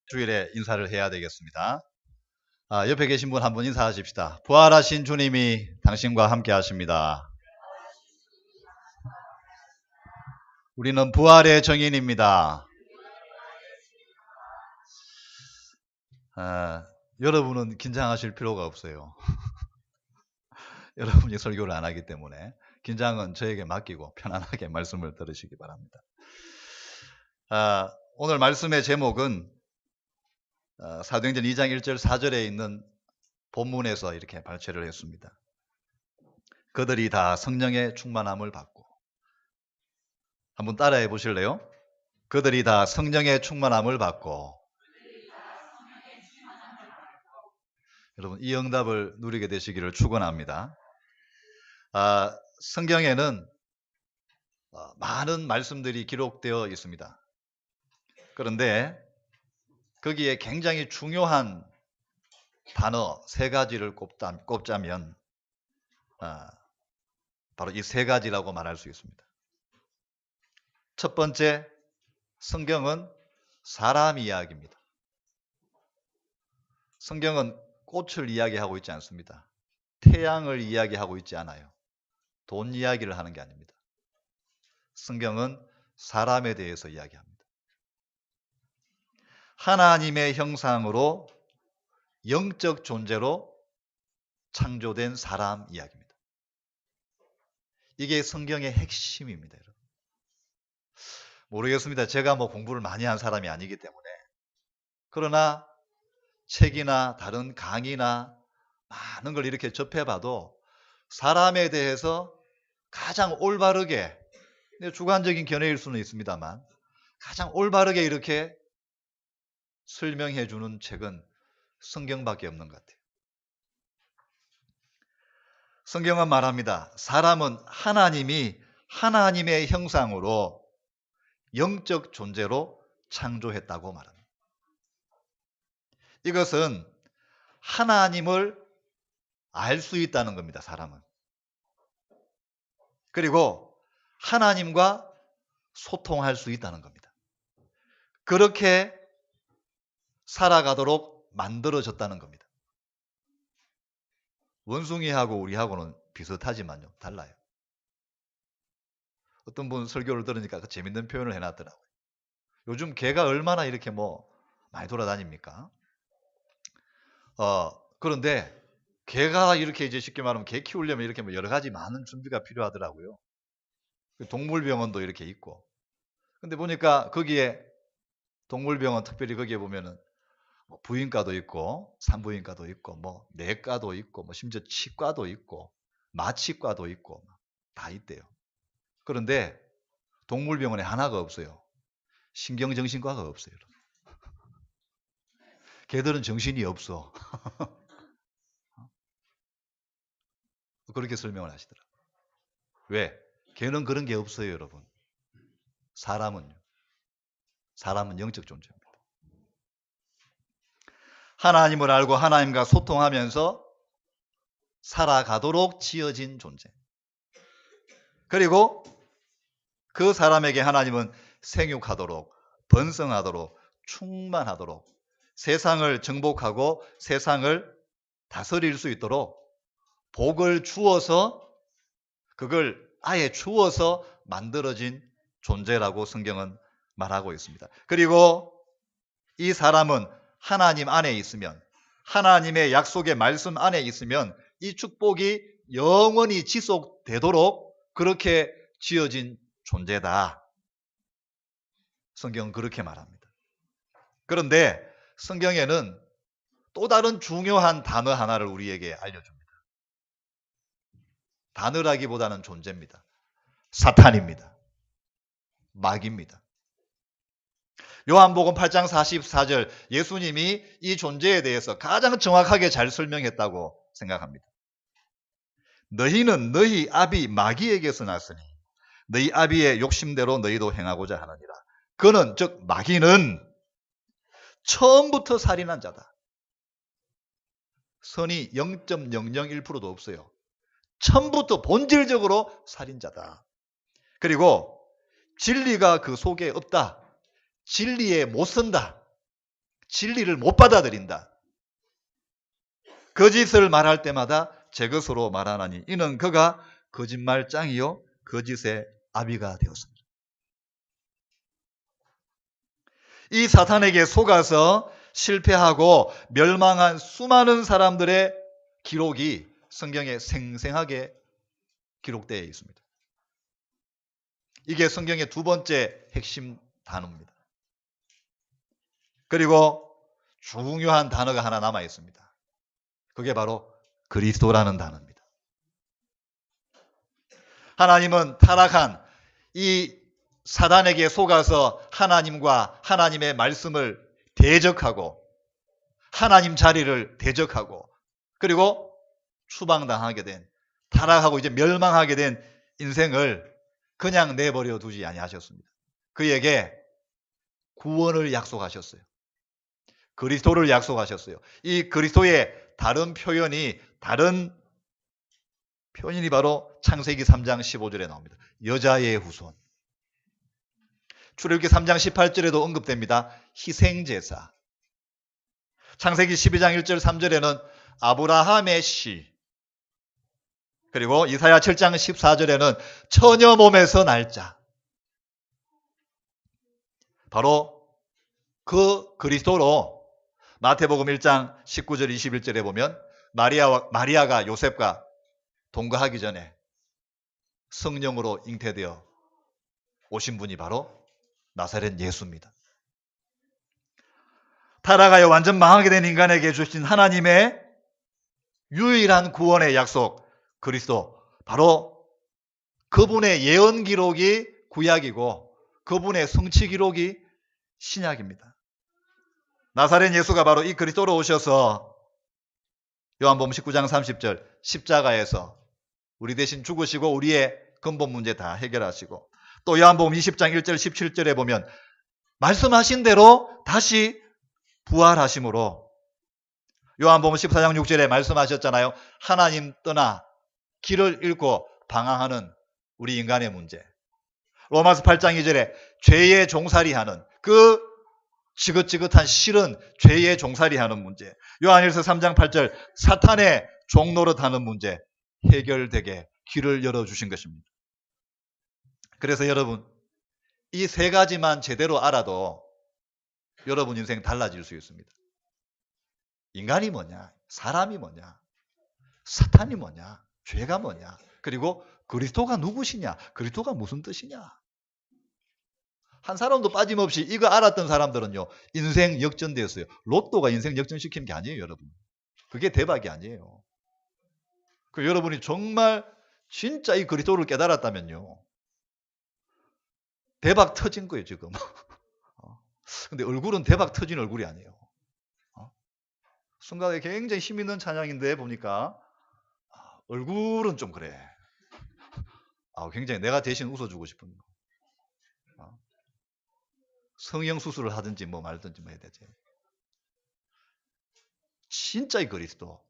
주일에 인사를 해야 되겠습니다. 옆에 계신 분 한 분 인사하십시다. 부활하신 주님이 당신과 함께 하십니다. 우리는 부활의 정인입니다. 여러분은 긴장하실 필요가 없어요. 여러분이 설교를 안 하기 때문에 긴장은 저에게 맡기고 편안하게 말씀을 들으시기 바랍니다. 오늘 말씀의 제목은 사도행전 2장 1절 4절에 있는 본문에서 이렇게 발췌를 했습니다. 그들이 다 성령의 충만함을 받고. 한번 따라해 보실래요? 그들이 다 성령의 충만함을 받고. 여러분, 이 응답을 누리게 되시기를 축원합니다. 성경에는 많은 말씀들이 기록되어 있습니다. 그런데 거기에 굉장히 중요한 단어 세 가지를 꼽자면 바로 이 세 가지라고 말할 수 있습니다. 첫 번째, 성경은 사람 이야기입니다. 성경은 꽃을 이야기하고 있지 않습니다. 태양을 이야기하고 있지 않아요. 돈 이야기를 하는 게 아닙니다. 성경은 사람에 대해서 이야기합니다. 하나님의 형상으로 영적 존재로 창조된 사람 이야기입니다. 이게 성경의 핵심입니다. 여러분. 모르겠습니다. 제가 공부를 많이 한 사람이 아니기 때문에. 그러나 책이나 다른 강의나 많은 걸 이렇게 접해봐도 사람에 대해서 가장 올바르게, 주관적인 견해일 수는 있습니다만 가장 올바르게 이렇게 설명해 주는 책은 성경밖에 없는 것 같아요. 성경은 말합니다. 사람은 하나님이 하나님의 형상으로 영적 존재로 창조했다고 말합니다. 이것은 하나님을 알 수 있다는 겁니다. 사람은. 그리고 하나님과 소통할 수 있다는 겁니다. 그렇게 살아가도록 만들어졌다는 겁니다. 원숭이하고 우리하고는 비슷하지만요, 달라요. 어떤 분 설교를 들으니까 그 재밌는 표현을 해놨더라고요. 요즘 개가 얼마나 이렇게 많이 돌아다닙니까? 그런데 개가 이렇게 이제 쉽게 말하면 개 키우려면 이렇게 여러 가지 많은 준비가 필요하더라고요. 동물병원도 이렇게 있고. 근데 보니까 거기에 동물병원 특별히 거기에 보면은 부인과도 있고 산부인과도 있고 내과도 있고 심지어 치과도 있고 마취과도 있고 다 있대요. 그런데 동물병원에 하나가 없어요. 신경정신과가 없어요. 개들은 정신이 없어. 그렇게 설명을 하시더라고요. 왜? 개는 그런 게 없어요, 여러분. 사람은 영적 존재입니다. 하나님을 알고 하나님과 소통하면서 살아가도록 지어진 존재. 그리고 그 사람에게 하나님은 생육하도록, 번성하도록, 충만하도록, 세상을 정복하고 세상을 다스릴 수 있도록 복을 주어서, 그걸 아예 주어서 만들어진 존재라고 성경은 말하고 있습니다. 그리고 이 사람은 하나님 안에 있으면, 하나님의 약속의 말씀 안에 있으면 이 축복이 영원히 지속되도록 그렇게 지어진 존재다. 성경은 그렇게 말합니다. 그런데 성경에는 또 다른 중요한 단어 하나를 우리에게 알려줍니다. 단어라기보다는 존재입니다. 사탄입니다. 마귀입니다. 요한복음 8장 44절, 예수님이 이 존재에 대해서 가장 정확하게 잘 설명했다고 생각합니다. 너희는 너희 아비 마귀에게서 났으니 너희 아비의 욕심대로 너희도 행하고자 하느니라. 그는, 즉 마귀는 처음부터 살인한 자다. 선이 0.001%도 없어요. 처음부터 본질적으로 살인자다. 그리고 진리가 그 속에 없다. 진리에 못 선다. 진리를 못 받아들인다. 거짓을 말할 때마다 제 것으로 말하나니 이는 그가 거짓말장이요 거짓의 아비가 되었습니다. 이 사탄에게 속아서 실패하고 멸망한 수많은 사람들의 기록이 성경에 생생하게 기록되어 있습니다. 이게 성경의 두 번째 핵심 단어입니다. 그리고 중요한 단어가 하나 남아 있습니다. 그게 바로 그리스도라는 단어입니다. 하나님은 타락한 이 사단에게 속아서 하나님과 하나님의 말씀을 대적하고 하나님 자리를 대적하고 그리고 추방당하게 된 타락하고 이제 멸망하게 된 인생을 그냥 내버려 두지 아니하셨습니다. 그에게 구원을 약속하셨어요. 그리스도를 약속하셨어요. 이 그리스도의 다른 표현이 바로 창세기 3장 15절에 나옵니다. 여자의 후손. 출애굽기 3장 18절에도 언급됩니다. 희생제사. 창세기 12장 1절 3절에는 아브라함의 씨. 그리고 이사야 7장 14절에는 처녀 몸에서 날 자. 바로 그 그리스도로 마태복음 1장 19절 21절에 보면 마리아가 요셉과 동거하기 전에 성령으로 잉태되어 오신 분이 바로 나사렛 예수입니다. 타락하여 완전 망하게 된 인간에게 주신 하나님의 유일한 구원의 약속 그리스도, 바로 그분의 예언 기록이 구약이고 그분의 성취 기록이 신약입니다. 나사렛 예수가 바로 이 그리스도로 오셔서 요한복음 19장 30절 십자가에서 우리 대신 죽으시고 우리의 근본 문제 다 해결하시고, 또 요한복음 20장 1절 17절에 보면 말씀하신 대로 다시 부활하심으로, 요한복음 14장 6절에 말씀하셨잖아요. 하나님 떠나 길을 잃고 방황하는 우리 인간의 문제. 로마서 8장 2절에 죄의 종살이하는 그 지긋지긋한 싫은 죄의 종살이하는 문제. 요한일서 3장 8절 사탄의 종노릇하는 문제 해결되게 길을 열어주신 것입니다. 그래서 여러분, 이 세 가지만 제대로 알아도 여러분 인생 달라질 수 있습니다. 인간이 뭐냐? 사람이 뭐냐? 사탄이 뭐냐? 죄가 뭐냐? 그리고 그리스도가 누구시냐? 그리스도가 무슨 뜻이냐? 한 사람도 빠짐없이 이거 알았던 사람들은요, 인생 역전되었어요. 로또가 인생 역전시키는 게 아니에요, 여러분. 그게 대박이 아니에요. 그 여러분이 정말 진짜 이 그리스도를 깨달았다면요, 대박 터진 거예요, 지금. 근데 얼굴은 대박 터진 얼굴이 아니에요. 순간에 굉장히 힘 있는 찬양인데 보니까 얼굴은 좀 그래. 굉장히 내가 대신 웃어주고 싶은 거. 성형 수술을 하든지 뭐 말든지 뭐 해야 되지. 진짜 이 그리스도.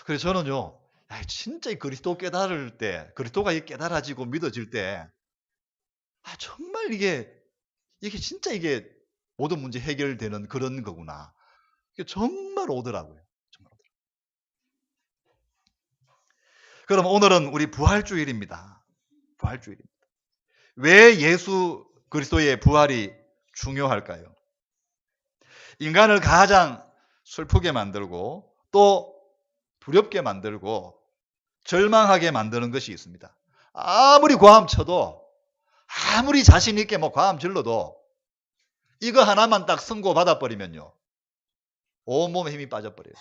그래서 저는요, 진짜 이 그리스도 깨달을 때, 그리스도가 깨달아지고 믿어질 때, 정말 이게 진짜 이게 모든 문제 해결되는 그런 거구나. 이게 정말 오더라고요. 정말 오더라고요. 그럼 오늘은 우리 부활주일입니다. 부활주일입니다. 왜 예수 그리스도의 부활이 중요할까요? 인간을 가장 슬프게 만들고 또 두렵게 만들고 절망하게 만드는 것이 있습니다. 아무리 고함 쳐도, 아무리 자신 있게 고함 질러도 이거 하나만 딱 선고받아 버리면요, 온몸에 힘이 빠져버려요.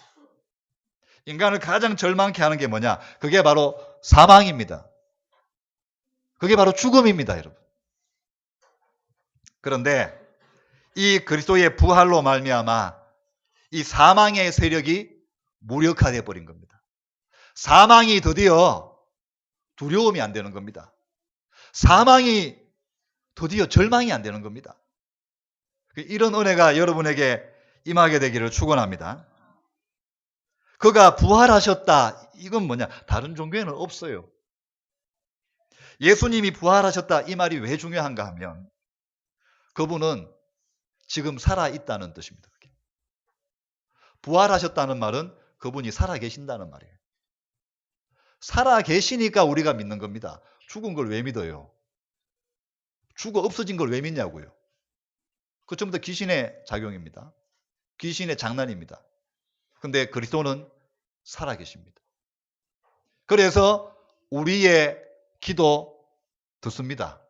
인간을 가장 절망케 하는 게 뭐냐? 그게 바로 사망입니다. 그게 바로 죽음입니다, 여러분. 그런데 이 그리스도의 부활로 말미암아 이 사망의 세력이 무력화되어 버린 겁니다. 사망이 드디어 두려움이 안 되는 겁니다. 사망이 드디어 절망이 안 되는 겁니다. 이런 은혜가 여러분에게 임하게 되기를 축원합니다. 그가 부활하셨다. 이건 뭐냐? 다른 종교에는 없어요. 예수님이 부활하셨다. 이 말이 왜 중요한가 하면 그분은 지금 살아있다는 뜻입니다. 부활하셨다는 말은 그분이 살아계신다는 말이에요. 살아계시니까 우리가 믿는 겁니다. 죽은 걸 왜 믿어요? 죽어 없어진 걸 왜 믿냐고요. 그건 전부 다 귀신의 작용입니다. 귀신의 장난입니다. 근데 그리스도는 살아계십니다. 그래서 우리의 기도 듣습니다.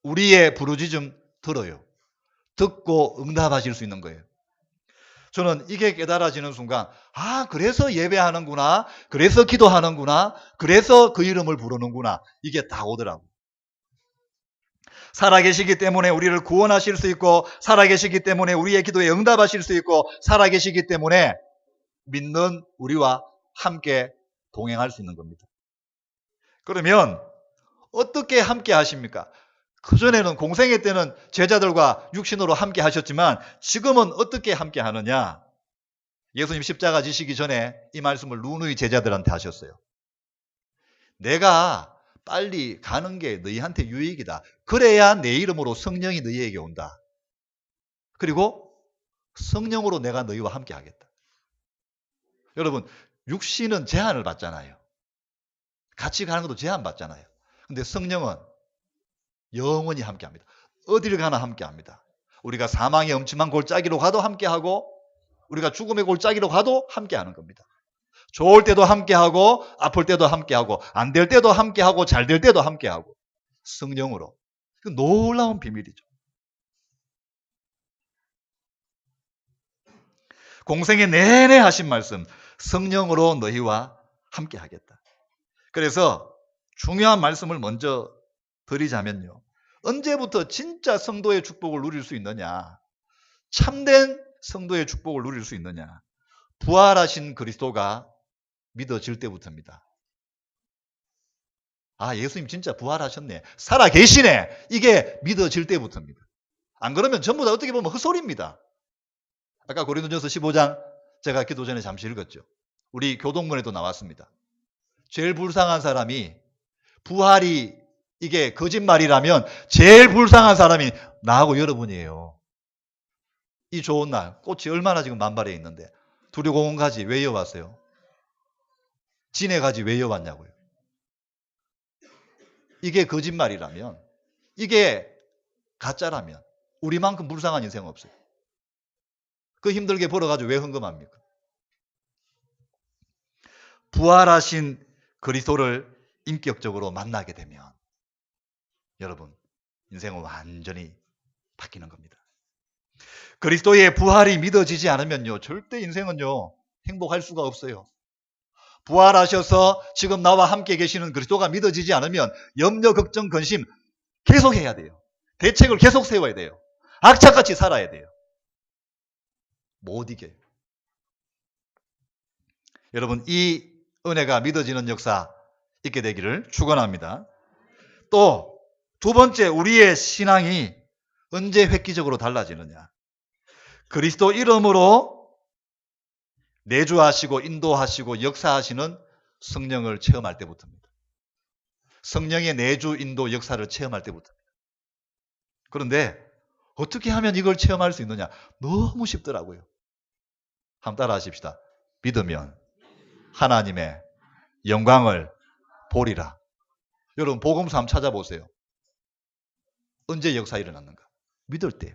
우리의 부르짖음 들어요. 듣고 응답하실 수 있는 거예요. 저는 이게 깨달아지는 순간, 아, 그래서 예배하는구나. 그래서 기도하는구나. 그래서 그 이름을 부르는구나. 이게 다 오더라고요. 살아계시기 때문에 우리를 구원하실 수 있고, 살아계시기 때문에 우리의 기도에 응답하실 수 있고, 살아계시기 때문에 믿는 우리와 함께 동행할 수 있는 겁니다. 그러면 어떻게 함께 하십니까? 그전에는 공생애 때는 제자들과 육신으로 함께 하셨지만 지금은 어떻게 함께 하느냐? 예수님 십자가 지시기 전에 이 말씀을 누누이 제자들한테 하셨어요. 내가 빨리 가는 게 너희한테 유익이다. 그래야 내 이름으로 성령이 너희에게 온다. 그리고 성령으로 내가 너희와 함께 하겠다. 여러분, 육신은 제한을 받잖아요. 같이 가는 것도 제한 받잖아요. 근데 성령은 영원히 함께합니다. 어디를 가나 함께합니다. 우리가 사망의 엄침한 골짜기로 가도 함께하고 우리가 죽음의 골짜기로 가도 함께하는 겁니다. 좋을 때도 함께하고 아플 때도 함께하고 안 될 때도 함께하고 잘 될 때도 함께하고 성령으로. 그 놀라운 비밀이죠. 공생의 내내 하신 말씀, 성령으로 너희와 함께하겠다. 그래서 중요한 말씀을 먼저 드리자면요. 언제부터 진짜 성도의 축복을 누릴 수 있느냐? 참된 성도의 축복을 누릴 수 있느냐? 부활하신 그리스도가 믿어질 때부터입니다. 아, 예수님 진짜 부활하셨네. 살아계시네. 이게 믿어질 때부터입니다. 안 그러면 전부 다 어떻게 보면 헛소리입니다. 아까 고린도전서 15장 제가 기도 전에 잠시 읽었죠. 우리 교동문에도 나왔습니다. 제일 불쌍한 사람이 부활이 이게 거짓말이라면 제일 불쌍한 사람이 나하고 여러분이에요. 이 좋은 날 꽃이 얼마나 지금 만발해 있는데 두류공원 가지 왜 이어왔어요? 진해 가지 왜 이어왔냐고요. 이게 거짓말이라면, 이게 가짜라면 우리만큼 불쌍한 인생은 없어요. 그 힘들게 벌어가지고 왜 헌금합니까? 부활하신 그리스도를 인격적으로 만나게 되면 여러분 인생은 완전히 바뀌는 겁니다. 그리스도의 부활이 믿어지지 않으면요 절대 인생은요 행복할 수가 없어요. 부활하셔서 지금 나와 함께 계시는 그리스도가 믿어지지 않으면 염려, 걱정, 근심 계속 해야 돼요. 대책을 계속 세워야 돼요. 악착같이 살아야 돼요. 못 이겨요. 여러분 이 은혜가 믿어지는 역사 있게 되기를 축원합니다. 또 두 번째, 우리의 신앙이 언제 획기적으로 달라지느냐? 그리스도 이름으로 내주하시고 인도하시고 역사하시는 성령을 체험할 때부터입니다. 성령의 내주, 인도, 역사를 체험할 때부터입니다. 그런데 어떻게 하면 이걸 체험할 수 있느냐? 너무 쉽더라고요. 한번 따라 하십시다. 믿으면 하나님의 영광을 보리라. 여러분 복음서 한번 찾아보세요. 언제 역사 일어났는가? 믿을 때요.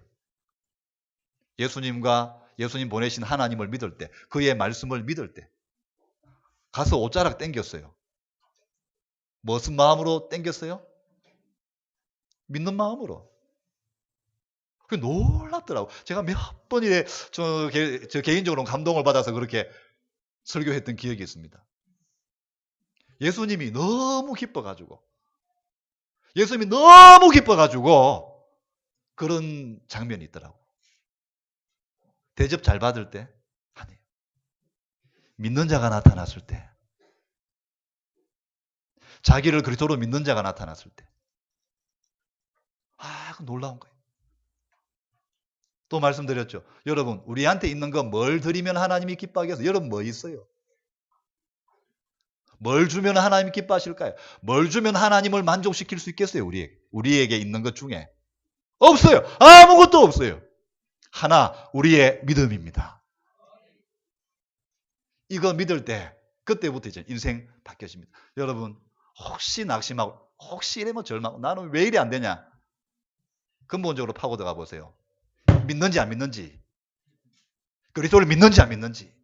예수님 보내신 하나님을 믿을 때, 그의 말씀을 믿을 때 가서 옷자락 땡겼어요. 무슨 마음으로 땡겼어요? 믿는 마음으로. 그게 놀랍더라고. 제가 몇 번이래 저 개인적으로 감동을 받아서 그렇게 설교했던 기억이 있습니다. 예수님이 너무 기뻐가지고 그런 장면이 있더라고. 대접 잘 받을 때 아니에요. 믿는 자가 나타났을 때, 자기를 그리스도로 믿는 자가 나타났을 때, 그 놀라운 거예요. 또 말씀드렸죠. 여러분 우리한테 있는 거 뭘 드리면 하나님이 기뻐하겠어요? 여러분 뭐 있어요? 뭘 주면 하나님이 기뻐하실까요? 뭘 주면 하나님을 만족시킬 수 있겠어요? 우리에게 있는 것 중에 없어요. 아무것도 없어요. 하나, 우리의 믿음입니다. 이거 믿을 때 그때부터 이제 인생 바뀌어집니다. 여러분 혹시 낙심하고 혹시 이러면 절망하고 나는 왜 이래 안 되냐? 근본적으로 파고 들어가 보세요. 믿는지 안 믿는지, 그리스도를 믿는지 안 믿는지,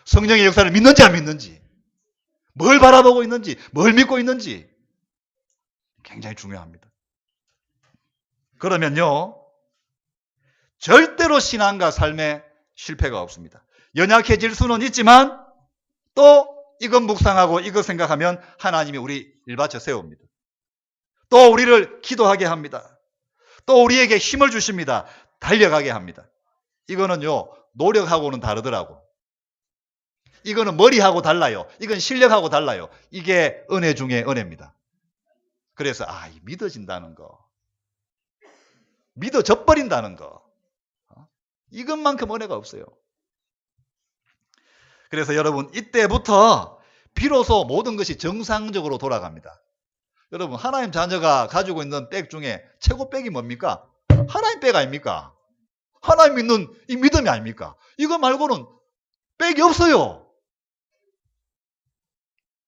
성령의 역사를 믿는지 안 믿는지, 뭘 바라보고 있는지, 뭘 믿고 있는지 굉장히 중요합니다. 그러면요 절대로 신앙과 삶에 실패가 없습니다. 연약해질 수는 있지만 또 이것 묵상하고 이것 생각하면 하나님이 우리 일받쳐 세웁니다. 또 우리를 기도하게 합니다. 또 우리에게 힘을 주십니다. 달려가게 합니다. 이거는요 노력하고는 다르더라고. 이거는 머리하고 달라요. 이건 실력하고 달라요. 이게 은혜 중에 은혜입니다. 그래서 믿어진다는 거, 믿어져 버린다는 거, 이것만큼 은혜가 없어요. 그래서 여러분 이때부터 비로소 모든 것이 정상적으로 돌아갑니다. 여러분 하나님 자녀가 가지고 있는 백 중에 최고 백이 뭡니까? 하나님 백 아닙니까? 하나님 믿는 이 믿음이 아닙니까? 이거 말고는 백이 없어요.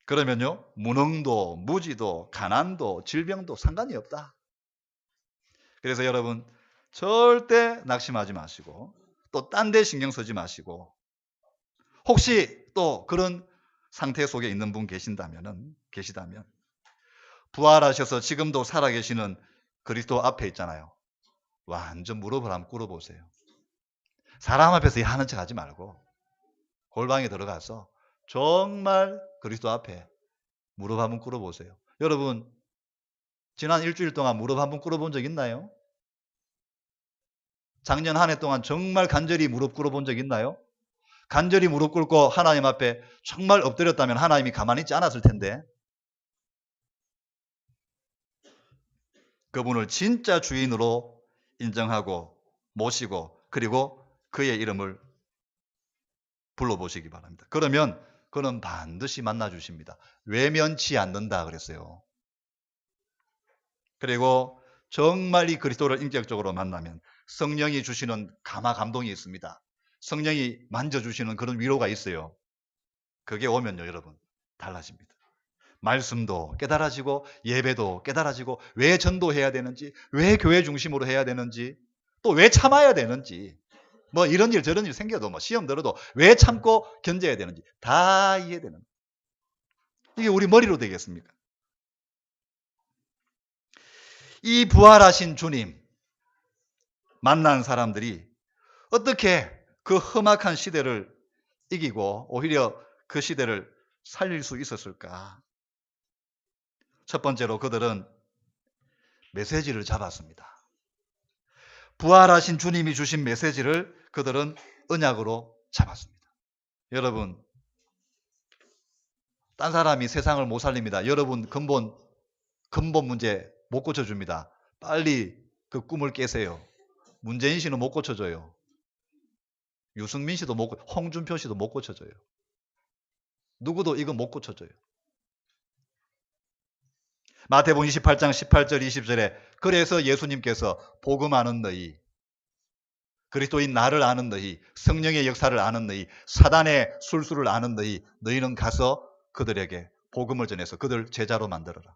그러면요 무능도 무지도 가난도 질병도 상관이 없다. 그래서 여러분 절대 낙심하지 마시고 또 딴 데 신경 쓰지 마시고, 혹시 또 그런 상태 속에 있는 분 계시다면 부활하셔서 지금도 살아계시는 그리스도 앞에 있잖아요. 완전 무릎을 한번 꿇어보세요. 사람 앞에서 하는 척 하지 말고 골방에 들어가서 정말 그리스도 앞에 무릎 한번 꿇어보세요. 여러분 지난 일주일 동안 무릎 한번 꿇어본 적 있나요? 작년 한 해 동안 정말 간절히 무릎 꿇어본 적 있나요? 간절히 무릎 꿇고 하나님 앞에 정말 엎드렸다면 하나님이 가만히 있지 않았을 텐데, 그분을 진짜 주인으로 인정하고 모시고 그리고 그의 이름을 불러보시기 바랍니다. 그러면 그는 반드시 만나주십니다. 외면치 않는다 그랬어요. 그리고 정말 이 그리스도를 인격적으로 만나면 성령이 주시는 감동이 있습니다. 성령이 만져주시는 그런 위로가 있어요. 그게 오면요 여러분 달라집니다. 말씀도 깨달아지고 예배도 깨달아지고 왜 전도해야 되는지, 왜 교회 중심으로 해야 되는지, 또 왜 참아야 되는지, 뭐 이런 일 저런 일 생겨도 뭐 시험 들어도 왜 참고 견뎌야 되는지 다 이해되는, 이게 우리 머리로 되겠습니까? 이 부활하신 주님 만난 사람들이 어떻게 그 험악한 시대를 이기고 오히려 그 시대를 살릴 수 있었을까? 첫 번째로 그들은 메시지를 잡았습니다. 부활하신 주님이 주신 메시지를 그들은 언약으로 잡았습니다. 여러분 딴 사람이 세상을 못 살립니다. 여러분 근본 문제 못 고쳐줍니다. 빨리 그 꿈을 깨세요. 문재인 씨는 못 고쳐줘요. 유승민 씨도 못 고쳐줘요. 홍준표 씨도 못 고쳐줘요. 누구도 이거 못 고쳐줘요. 마태복음 28장 18절 20절에 그래서 예수님께서 복음 아는 너희, 그리스도인 나를 아는 너희, 성령의 역사를 아는 너희, 사단의 술수를 아는 너희, 너희는 가서 그들에게 복음을 전해서 그들 제자로 만들어라.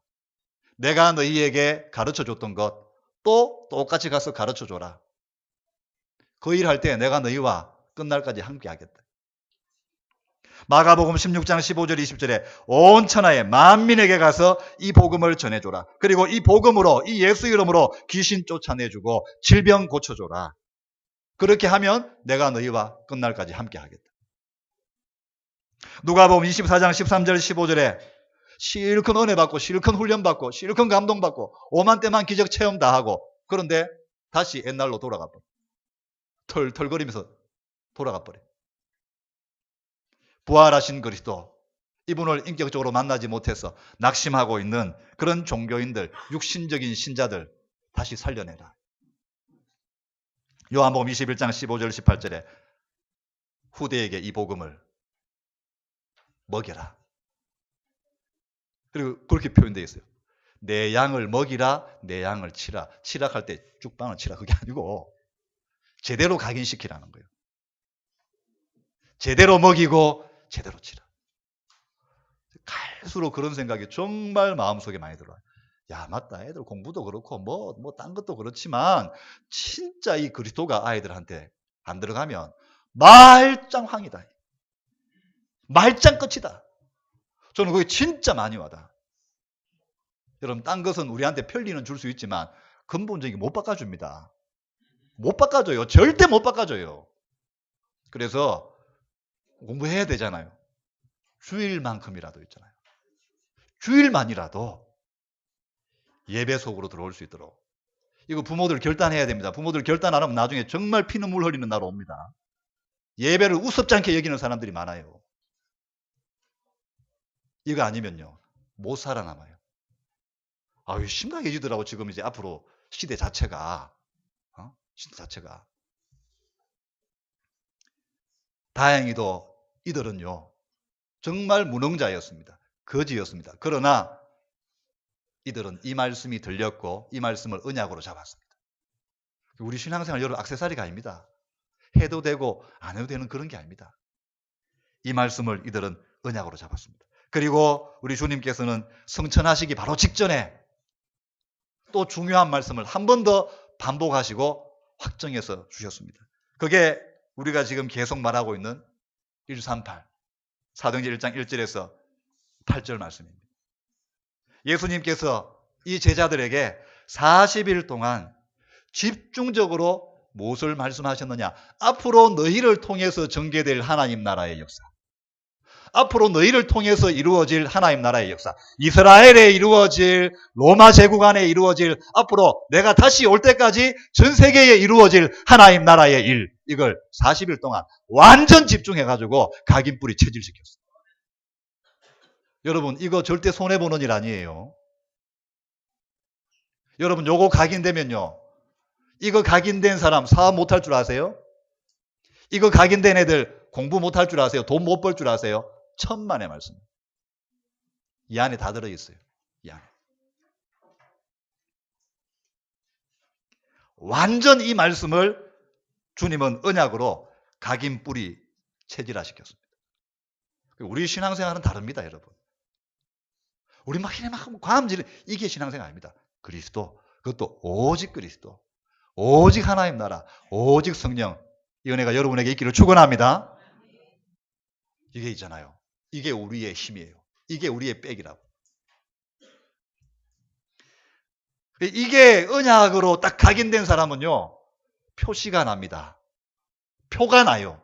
내가 너희에게 가르쳐줬던 것 또 똑같이 가서 가르쳐줘라. 그 일 할 때 내가 너희와 끝날까지 함께 하겠다. 마가복음 16장 15절 20절에 온 천하에 만민에게 가서 이 복음을 전해줘라. 그리고 이 복음으로 이 예수 이름으로 귀신 쫓아내주고 질병 고쳐줘라. 그렇게 하면 내가 너희와 끝날까지 함께 하겠다. 누가복음 24장 13절 15절에 실컷 은혜 받고 실컷 훈련 받고 실컷 감동 받고 5만 대만 기적 체험 다 하고 그런데 다시 옛날로 돌아가 버려. 털털거리면서 돌아가 버려. 부활하신 그리스도, 이분을 인격적으로 만나지 못해서 낙심하고 있는 그런 종교인들, 육신적인 신자들 다시 살려내라. 요한복음 21장 15절 18절에 후대에게 이 복음을 먹여라. 그리고 그렇게 표현되어 있어요. 내 양을 먹이라, 내 양을 치라. 치락할 때 쭉방을 치라. 그게 아니고 제대로 각인시키라는 거예요. 제대로 먹이고 제대로 치라. 갈수록 그런 생각이 정말 마음속에 많이 들어요. 야, 맞다. 애들 공부도 그렇고 뭐 딴 것도 그렇지만 진짜 이 그리스도가 아이들한테 안 들어가면 말짱황이다. 말짱 끝이다. 저는 그게 진짜 많이 와닿아. 여러분, 딴 것은 우리한테 편리는 줄 수 있지만 근본적인 못 바꿔줍니다. 못 바꿔줘요. 절대 못 바꿔줘요. 그래서 공부해야 되잖아요. 주일만큼이라도 있잖아요. 주일만이라도 예배 속으로 들어올 수 있도록. 이거 부모들 결단해야 됩니다. 부모들 결단 안 하면 나중에 정말 피눈물 흘리는 날 옵니다. 예배를 우습지 않게 여기는 사람들이 많아요. 이거 아니면요, 못 살아남아요. 아유, 심각해지더라고. 지금 이제 앞으로 시대 자체가. 시대 자체가. 다행히도 이들은요, 정말 무능자였습니다. 거지였습니다. 그러나 이들은 이 말씀이 들렸고 이 말씀을 언약으로 잡았습니다. 우리 신앙생활 여러분 액세서리가 아닙니다. 해도 되고 안 해도 되는 그런 게 아닙니다. 이 말씀을 이들은 언약으로 잡았습니다. 그리고 우리 주님께서는 성천하시기 바로 직전에 또 중요한 말씀을 한 번 더 반복하시고 확정해서 주셨습니다. 그게 우리가 지금 계속 말하고 있는 138 사도행전 1장 1절에서 8절 말씀입니다. 예수님께서 이 제자들에게 40일 동안 집중적으로 무엇을 말씀하셨느냐? 앞으로 너희를 통해서 전개될 하나님 나라의 역사, 앞으로 너희를 통해서 이루어질 하나님 나라의 역사, 이스라엘에 이루어질, 로마 제국 안에 이루어질, 앞으로 내가 다시 올 때까지 전 세계에 이루어질 하나님 나라의 일, 이걸 40일 동안 완전 집중해가지고 각인뿌리 체질시켰어요. 여러분, 이거 절대 손해보는 일 아니에요. 여러분, 요거 각인되면요, 이거 각인된 사람 사업 못할 줄 아세요? 이거 각인된 애들 공부 못할 줄 아세요? 돈 못 벌 줄 아세요? 천만의 말씀. 이 안에 다 들어있어요. 이 안에. 완전 이 말씀을 주님은 언약으로 각인 뿌리 체질화시켰습니다. 우리 신앙생활은 다릅니다, 여러분. 우리 막 이래 막 과음지는 이게 신앙생활 아닙니다. 그리스도, 그것도 오직 그리스도, 오직 하나님 나라, 오직 성령, 이 은혜가 여러분에게 있기를 축원합니다. 이게 있잖아요. 이게 우리의 힘이에요. 이게 우리의 백이라고. 이게 언약으로 딱 각인된 사람은요, 표시가 납니다. 표가 나요.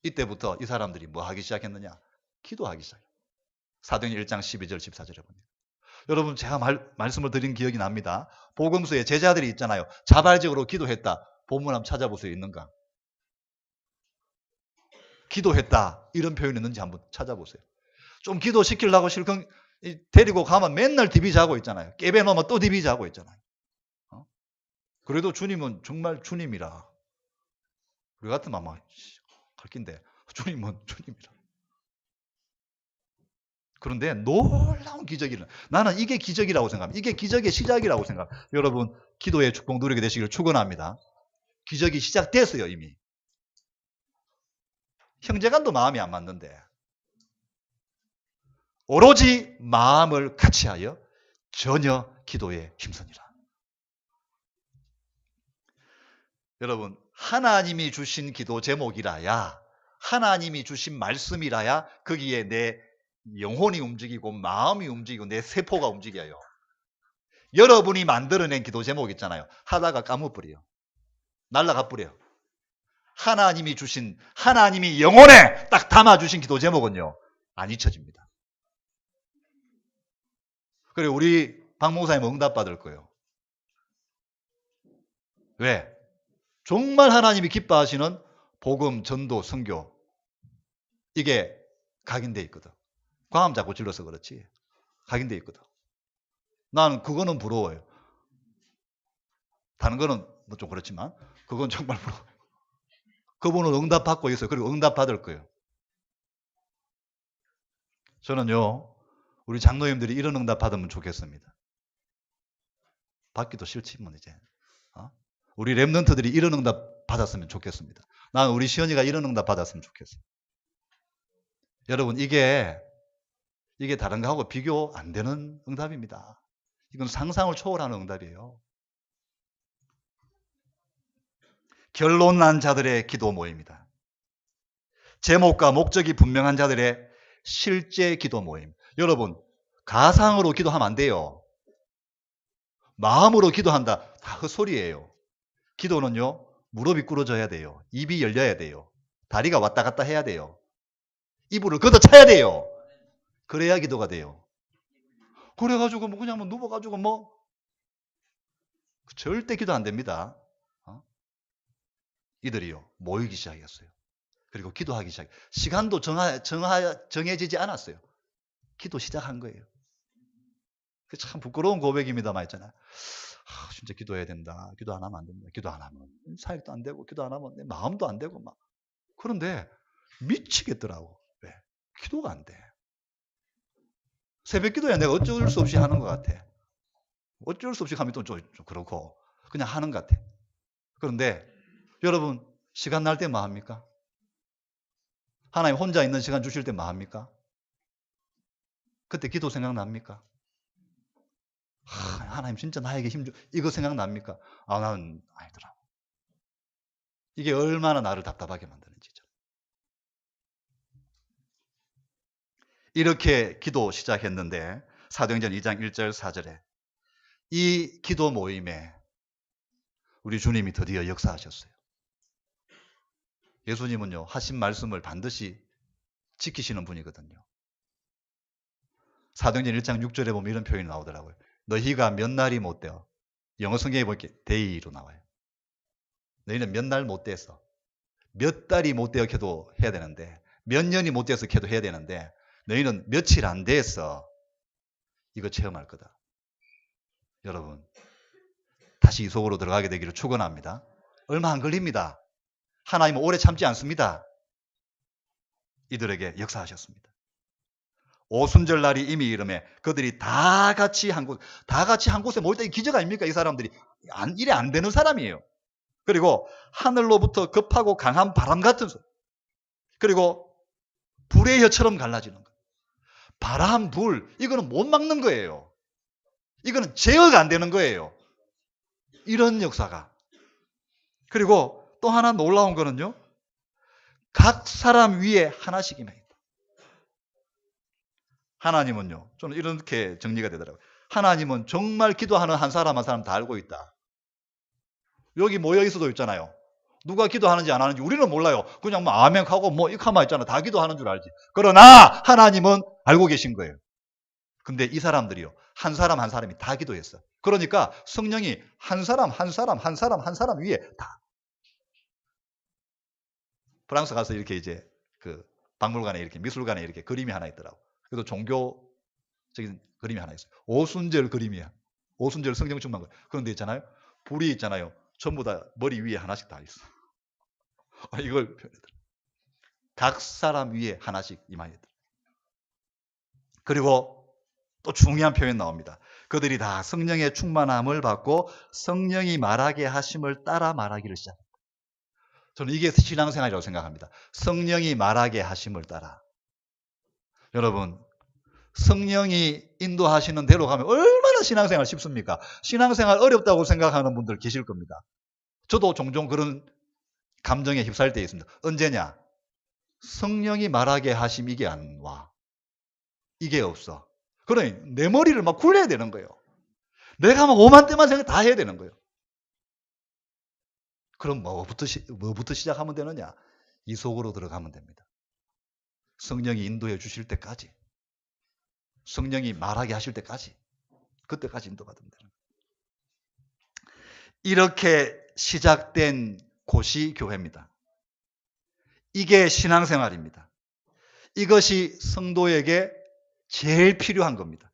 이때부터 이 사람들이 뭐 하기 시작했느냐? 기도하기 시작해요. 사도행전 1장 12절 14절에 보니까. 여러분, 제가 말씀을 드린 기억이 납니다. 복음서에 제자들이 있잖아요. 자발적으로 기도했다. 본문 한번 찾아보세요. 있는가? 기도했다. 이런 표현이 있는지 한번 찾아보세요. 좀 기도시키려고 실컷 데리고 가면 맨날 디비 자고 있잖아요. 깨배 놓으면 또 디비 자고 있잖아요. 그래도 주님은 정말 주님이라. 우리 같으면 막 갈긴데 주님은 주님이라. 그런데 놀라운 기적이 일어나. 나는 이게 기적이라고 생각합니다. 이게 기적의 시작이라고 생각합니다. 여러분, 기도의 축복 누리게 되시기를 축원합니다. 기적이 시작됐어요, 이미. 형제간도 마음이 안 맞는데 오로지 마음을 같이하여 전혀 기도에 힘쓰니라. 여러분, 하나님이 주신 기도 제목이라야, 하나님이 주신 말씀이라야 거기에 내 영혼이 움직이고 마음이 움직이고 내 세포가 움직여요. 여러분이 만들어낸 기도 제목 있잖아요. 하다가 까먹어버려요. 날라가 버려요. 하나님이 주신, 하나님이 영혼에 딱 담아주신 기도 제목은요, 안 잊혀집니다. 그리고 우리 박 목사님 응답받을 거예요. 왜? 정말 하나님이 기뻐하시는 복음, 전도, 선교, 이게 각인되어 있거든. 광암 자꾸 질러서 그렇지 각인되어 있거든. 나는 그거는 부러워요. 다른 거는 뭐 좀 그렇지만 그건 정말 부러워요. 그분은 응답받고 있어요. 그리고 응답받을 거예요. 저는요, 우리 장로님들이 이런 응답 받으면 좋겠습니다. 받기도 싫지만 이제 우리 랩런트들이 이런 응답 받았으면 좋겠습니다. 난 우리 시연이가 이런 응답 받았으면 좋겠어요. 여러분, 이게 다른 거하고 비교 안 되는 응답입니다. 이건 상상을 초월하는 응답이에요. 결론 난 자들의 기도 모임이다. 제목과 목적이 분명한 자들의 실제 기도 모임. 여러분, 가상으로 기도하면 안 돼요. 마음으로 기도한다. 다 헛소리예요. 기도는요, 무릎이 꿇어져야 돼요. 입이 열려야 돼요. 다리가 왔다 갔다 해야 돼요. 이불을 걷어차야 돼요. 그래야 기도가 돼요. 그래가지고 뭐 그냥 뭐 누워가지고 뭐 절대 기도 안 됩니다. 이들이요, 모이기 시작했어요. 그리고 기도하기 시작. 시간도 정해지지 않았어요. 기도 시작한 거예요. 참 부끄러운 고백입니다만 있잖아요. 진짜 기도해야 된다. 기도 안 하면 안 됩니다. 기도 안 하면 사역도 안 되고, 기도 안 하면 내 마음도 안 되고 막. 그런데 미치겠더라고. 왜? 기도가 안 돼. 새벽 기도야 내가 어쩔 수 없이 하는 것 같아. 어쩔 수 없이 하면 또 좀 그렇고 그냥 하는 것 같아. 그런데 여러분, 시간 날 때 뭐 합니까? 하나님 혼자 있는 시간 주실 때 뭐 합니까? 그때 기도 생각납니까? 하나님 진짜 나에게 힘 줘. 이거 생각납니까? 나는 아니더라고. 이게 얼마나 나를 답답하게 만드는지죠. 이렇게 기도 시작했는데 사도행전 2장 1절 4절에 이 기도 모임에 우리 주님이 드디어 역사하셨어요. 예수님은요, 하신 말씀을 반드시 지키시는 분이거든요. 사도행전 1장 6절에 보면 이런 표현이 나오더라고요. 너희가 몇 날이 못 되어. 영어 성경에 보니까 day로 나와요. 너희는 몇 날 못 돼서 몇 달이 못 되어 기도해야 되는데 몇 년이 못 돼서 기도해야 되는데 너희는 며칠 안 돼서 이거 체험할 거다. 여러분, 다시 이 속으로 들어가게 되기를 축원합니다. 얼마 안 걸립니다. 하나님은 오래 참지 않습니다. 이들에게 역사하셨습니다. 오순절 날이 이미 이름에 그들이 다 같이 한 곳에 모일 때 기적 아닙니까? 이 사람들이 일이 안 되는 사람이에요. 그리고 하늘로부터 급하고 강한 바람 같은 소리, 그리고 불의 혀처럼 갈라지는 것. 바람, 불, 이거는 못 막는 거예요. 이거는 제어가 안 되는 거예요. 이런 역사가. 그리고 또 하나 놀라운 거는요, 각 사람 위에 하나씩이나 있다. 하나님은요, 저는 이렇게 정리가 되더라고요. 하나님은 정말 기도하는 한 사람 한 사람 다 알고 있다. 여기 모여 있어도 있잖아요. 누가 기도하는지 안 하는지 우리는 몰라요. 그냥 뭐 아멘하고 뭐 이카마 있잖아. 다 기도하는 줄 알지. 그러나 하나님은 알고 계신 거예요. 근데 이 사람들이요, 한 사람 한 사람이 다 기도했어. 그러니까 성령이 한 사람 위에 다. 프랑스 가서 이렇게 이제 그 박물관에 이렇게 미술관에 이렇게 그림이 하나 있더라고. 그래도 종교적인 그림이 하나 있어요. 오순절 그림이야. 오순절 성령 충만 그림. 그런데 있잖아요, 불이 있잖아요. 전부 다 머리 위에 하나씩 다 있어. 이걸 표현해드려. 각 사람 위에 하나씩 이마에. 그리고 또 중요한 표현 나옵니다. 그들이 다 성령의 충만함을 받고 성령이 말하게 하심을 따라 말하기를 시작합니다. 저는 이게 신앙생활이라고 생각합니다. 성령이 말하게 하심을 따라. 여러분, 성령이 인도하시는 대로 가면 얼마나 신앙생활 쉽습니까? 신앙생활 어렵다고 생각하는 분들 계실 겁니다. 저도 종종 그런 감정에 휩싸일 때 있습니다. 언제냐? 성령이 말하게 하심 이게 안 와. 이게 없어. 그러니 내 머리를 막 굴려야 되는 거예요. 내가 막 오만 때만 생각 다 해야 되는 거예요. 그럼 뭐부터 시작하면 되느냐? 이 속으로 들어가면 됩니다. 성령이 인도해 주실 때까지, 성령이 말하게 하실 때까지, 그때까지 인도받으면 되는 거예요. 이렇게 시작된 곳이 교회입니다. 이게 신앙생활입니다. 이것이 성도에게 제일 필요한 겁니다.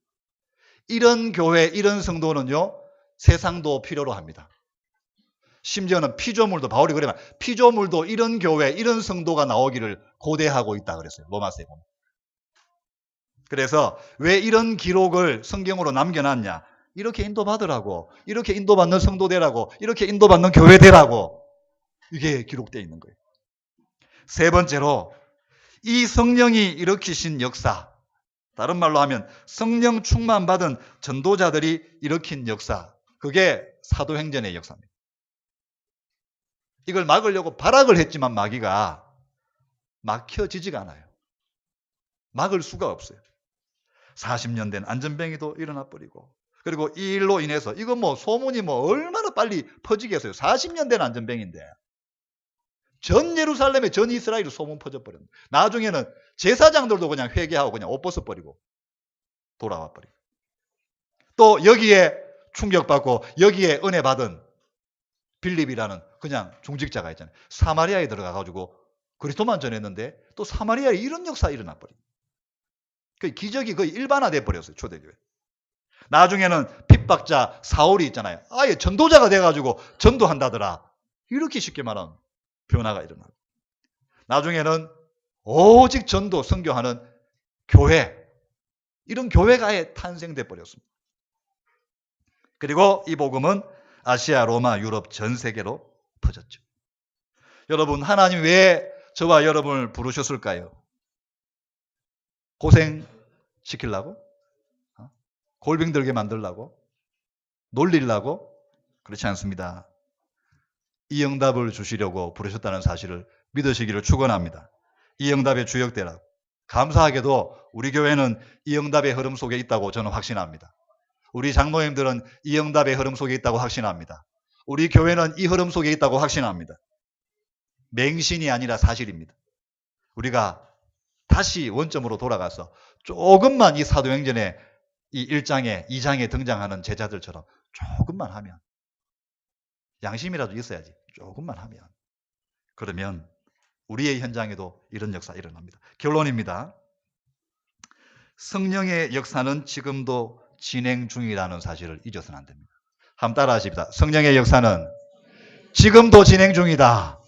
이런 교회, 이런 성도는요, 세상도 필요로 합니다. 심지어는 피조물도, 바울이 그래 말, 피조물도 이런 교회, 이런 성도가 나오기를 고대하고 있다 그랬어요. 로마서에 보면. 그래서 왜 이런 기록을 성경으로 남겨놨냐? 이렇게 인도받으라고, 이렇게 인도받는 성도 되라고, 이렇게 인도받는 교회 되라고, 이게 기록되어 있는 거예요. 세 번째로, 이 성령이 일으키신 역사, 다른 말로 하면 성령 충만받은 전도자들이 일으킨 역사, 그게 사도행전의 역사입니다. 이걸 막으려고 발악을 했지만 마귀가 막혀지지가 않아요. 막을 수가 없어요. 40년 된 안전뱅이도 일어나 버리고, 그리고 이 일로 인해서 이거 뭐 소문이 뭐 얼마나 빨리 퍼지겠어요. 40년 된 안전뱅인데 전 예루살렘에 전 이스라엘이 소문 퍼져 버렸는데, 나중에는 제사장들도 그냥 회개하고 그냥 옷 벗어 버리고 돌아와 버리고, 또 여기에 충격받고 여기에 은혜 받은 빌립이라는 그냥 중직자가 있잖아요. 사마리아에 들어가가지고 그리스도만 전했는데 또 사마리아에 이런 역사 일어나 버린. 그 기적이 거의 일반화돼 버렸어요. 초대교회. 나중에는 핍박자 사울이 있잖아요. 아예 전도자가 돼가지고 전도한다더라. 이렇게 쉽게 말하면 변화가 일어나고, 나중에는 오직 전도 선교하는 교회, 이런 교회가 아예 탄생돼 버렸습니다. 그리고 이 복음은 아시아, 로마, 유럽 전 세계로 퍼졌죠. 여러분, 하나님 왜 저와 여러분을 부르셨을까요? 고생시키려고? 골병 들게 만들려고? 놀리려고? 그렇지 않습니다. 이 응답을 주시려고 부르셨다는 사실을 믿으시기를 축원합니다. 이 응답의 주역되라고. 감사하게도 우리 교회는 이 응답의 흐름 속에 있다고 저는 확신합니다. 우리 장로님들은 이 응답의 흐름 속에 있다고 확신합니다. 우리 교회는 이 흐름 속에 있다고 확신합니다. 맹신이 아니라 사실입니다. 우리가 다시 원점으로 돌아가서 조금만 이 사도행전의 이 1장에 2장에 등장하는 제자들처럼 조금만 하면, 양심이라도 있어야지, 조금만 하면, 그러면 우리의 현장에도 이런 역사 일어납니다. 결론입니다. 성령의 역사는 지금도 진행 중이라는 사실을 잊어서는 안 됩니다. 한번 따라 하십니다. 성령의 역사는 지금도 진행 중이다.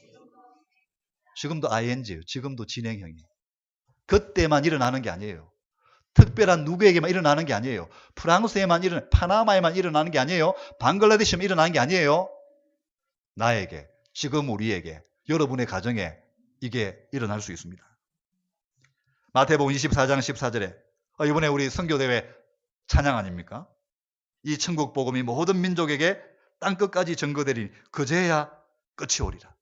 지금도 ing예요. 지금도 진행형이에요. 그때만 일어나는 게 아니에요. 특별한 누구에게만 일어나는 게 아니에요. 프랑스에만 파나마에만 일어나는 게 아니에요. 방글라데시에만 일어나는 게 아니에요. 나에게, 지금 우리에게, 여러분의 가정에 이게 일어날 수 있습니다. 마태복음 24장 14절에 이번에 우리 선교대회 찬양 아닙니까? 이 천국 복음이 모든 민족에게 땅끝까지 전거되리니 그제야 끝이 오리라.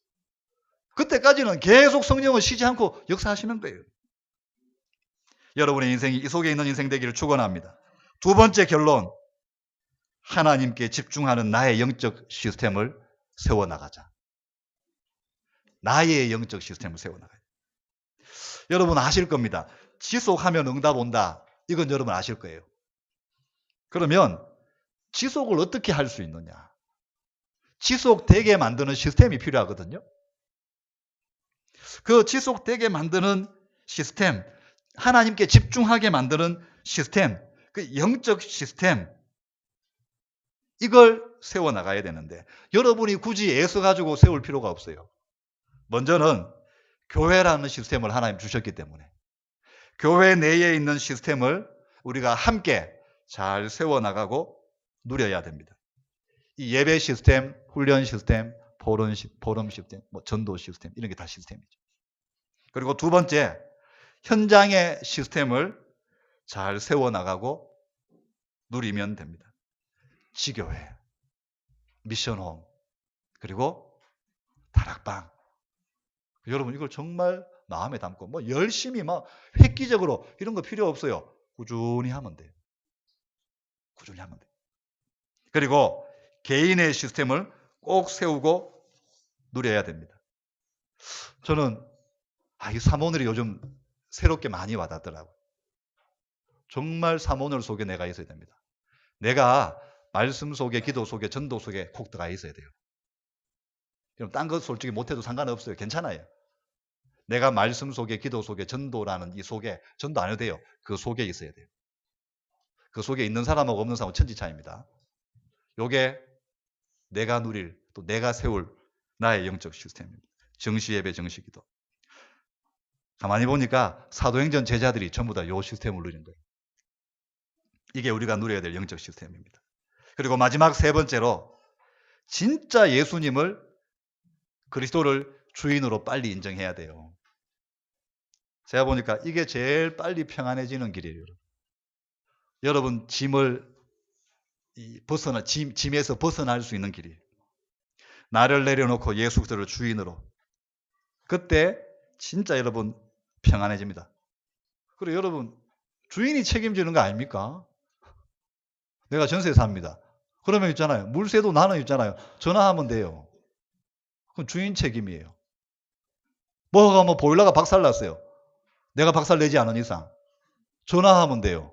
그때까지는 계속 성령은 쉬지 않고 역사하시는 거예요. 여러분의 인생이 이 속에 있는 인생 되기를 축원합니다. 두 번째 결론, 하나님께 집중하는 나의 영적 시스템을 세워나가자. 나의 영적 시스템을 세워나가자. 여러분 아실 겁니다. 지속하면 응답 온다. 이건 여러분 아실 거예요. 그러면 지속을 어떻게 할 수 있느냐? 지속되게 만드는 시스템이 필요하거든요. 그 지속되게 만드는 시스템, 하나님께 집중하게 만드는 시스템, 그 영적 시스템, 이걸 세워나가야 되는데 여러분이 굳이 애써가지고 세울 필요가 없어요. 먼저는 교회라는 시스템을 하나님 주셨기 때문에 교회 내에 있는 시스템을 우리가 함께 잘 세워나가고 누려야 됩니다. 이 예배 시스템, 훈련 시스템, 포럼 시스템, 전도 시스템, 이런 게 다 시스템이죠. 그리고 두 번째, 현장의 시스템을 잘 세워나가고 누리면 됩니다. 지교회, 미션홈, 그리고 다락방. 여러분 이걸 정말 마음에 담고 열심히 획기적으로 이런 거 필요 없어요. 꾸준히 하면 돼요. 꾸준히 하면 돼요. 그리고 개인의 시스템을 꼭 세우고 누려야 됩니다. 저는 이 사모늘이 요즘 새롭게 많이 와닿더라고요. 정말 사모늘 속에 내가 있어야 됩니다. 내가 말씀 속에, 기도 속에, 전도 속에 콕 들어가 있어야 돼요. 그럼 딴 거 솔직히 못해도 상관없어요. 괜찮아요. 내가 말씀 속에, 기도 속에, 전도라는 이 속에, 전도 안 해도 돼요. 그 속에 있어야 돼요. 그 속에 있는 사람하고 없는 사람은 천지 차이입니다. 요게 내가 누릴, 또 내가 세울 나의 영적 시스템입니다. 정시 예배, 정시 기도. 가만히 보니까 사도행전 제자들이 전부 다 요 시스템을 누린 거예요. 이게 우리가 누려야 될 영적 시스템입니다. 그리고 마지막 세 번째로, 진짜 예수님을, 그리스도를 주인으로 빨리 인정해야 돼요. 제가 보니까 이게 제일 빨리 평안해지는 길이에요. 여러분 짐을 짐에서 벗어날 수 있는 길이에요. 나를 내려놓고 예수 그리스도를 주인으로. 그때 진짜 여러분 평안해집니다. 그리고 여러분 주인이 책임지는 거 아닙니까? 내가 전세 삽니다. 그러면 있잖아요. 물세도 나는 있잖아요. 전화하면 돼요. 그건 주인 책임이에요. 뭐가 보일러가 박살났어요. 내가 박살 내지 않은 이상 전화하면 돼요.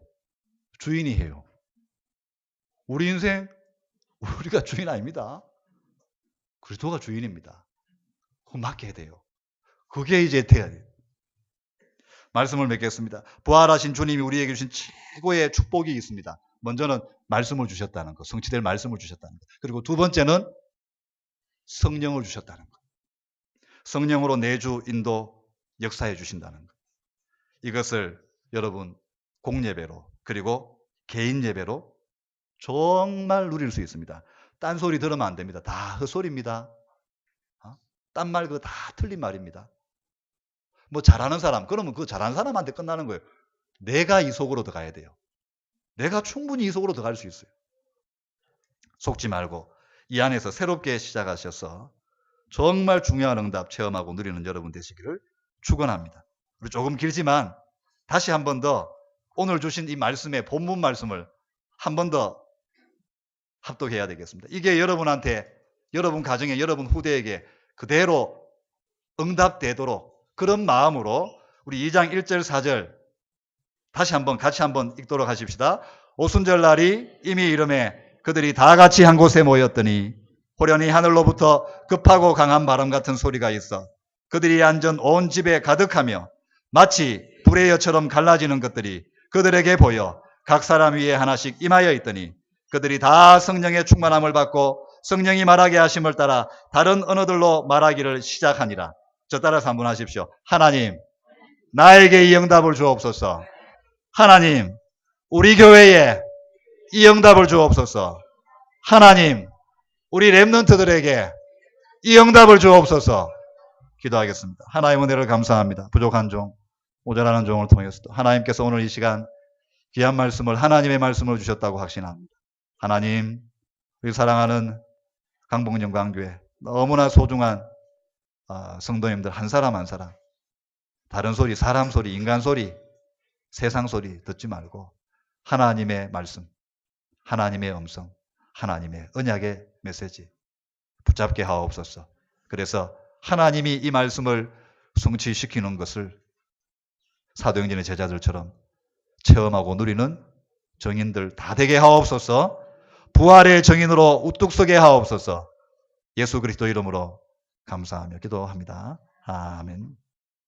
주인이 해요. 우리 인생 우리가 주인 아닙니다. 그리스도가 주인입니다. 그거 맡겨야 돼요. 그게 이제 돼야 돼요. 말씀을 맺겠습니다. 부활하신 주님이 우리에게 주신 최고의 축복이 있습니다. 먼저는 말씀을 주셨다는 것, 성취될 말씀을 주셨다는 것. 그리고 두 번째는 성령을 주셨다는 것. 성령으로 내주 인도 역사해 주신다는 것. 이것을 여러분 공예배로 그리고 개인 예배로 정말 누릴 수 있습니다. 딴소리 들으면 안 됩니다. 다 헛소리입니다. 딴 말 그거 다 틀린 말입니다. 뭐 잘하는 사람, 그러면 그 잘하는 사람한테 끝나는 거예요. 내가 이 속으로 들어가야 돼요. 내가 충분히 이 속으로 들어갈 수 있어요. 속지 말고 이 안에서 새롭게 시작하셔서 정말 중요한 응답 체험하고 누리는 여러분 되시기를 축원합니다. 우리 조금 길지만 다시 한 번 더 오늘 주신 이 말씀의 본문 말씀을 한 번 더 합독해야 되겠습니다. 이게 여러분한테, 여러분 가정에, 여러분 후대에게 그대로 응답되도록 그런 마음으로 우리 2장 1절 4절 다시 한번 같이 한번 읽도록 하십시다. 오순절 날이 이미 이름에 그들이 다 같이 한 곳에 모였더니 호련히 하늘로부터 급하고 강한 바람 같은 소리가 있어 그들이 앉은 온 집에 가득하며 마치 불의 여처럼 갈라지는 것들이 그들에게 보여 각 사람 위에 하나씩 임하여 있더니 그들이 다 성령의 충만함을 받고 성령이 말하게 하심을 따라 다른 언어들로 말하기를 시작하니라. 저 따라서 한번 하십시오. 하나님, 나에게 이 응답을 주옵소서. 하나님, 우리 교회에 이 응답을 주옵소서. 하나님, 우리 렘넌트들에게 이 응답을 주옵소서. 기도하겠습니다. 하나님 은혜를 감사합니다. 부족한 종, 모자라는 종을 통해서도 하나님께서 오늘 이 시간 귀한 말씀을, 하나님의 말씀을 주셨다고 확신합니다. 하나님, 우리 사랑하는 강북영광교회 너무나 소중한 성도님들 한 사람 한 사람 다른 소리, 사람 소리, 인간 소리, 세상 소리 듣지 말고 하나님의 말씀, 하나님의 음성, 하나님의 언약의 메시지 붙잡게 하옵소서. 그래서 하나님이 이 말씀을 성취시키는 것을 사도행전의 제자들처럼 체험하고 누리는 정인들 다 되게 하옵소서. 부활의 정인으로 우뚝 서게 하옵소서. 예수 그리스도 이름으로 감사하며 기도합니다. 아멘.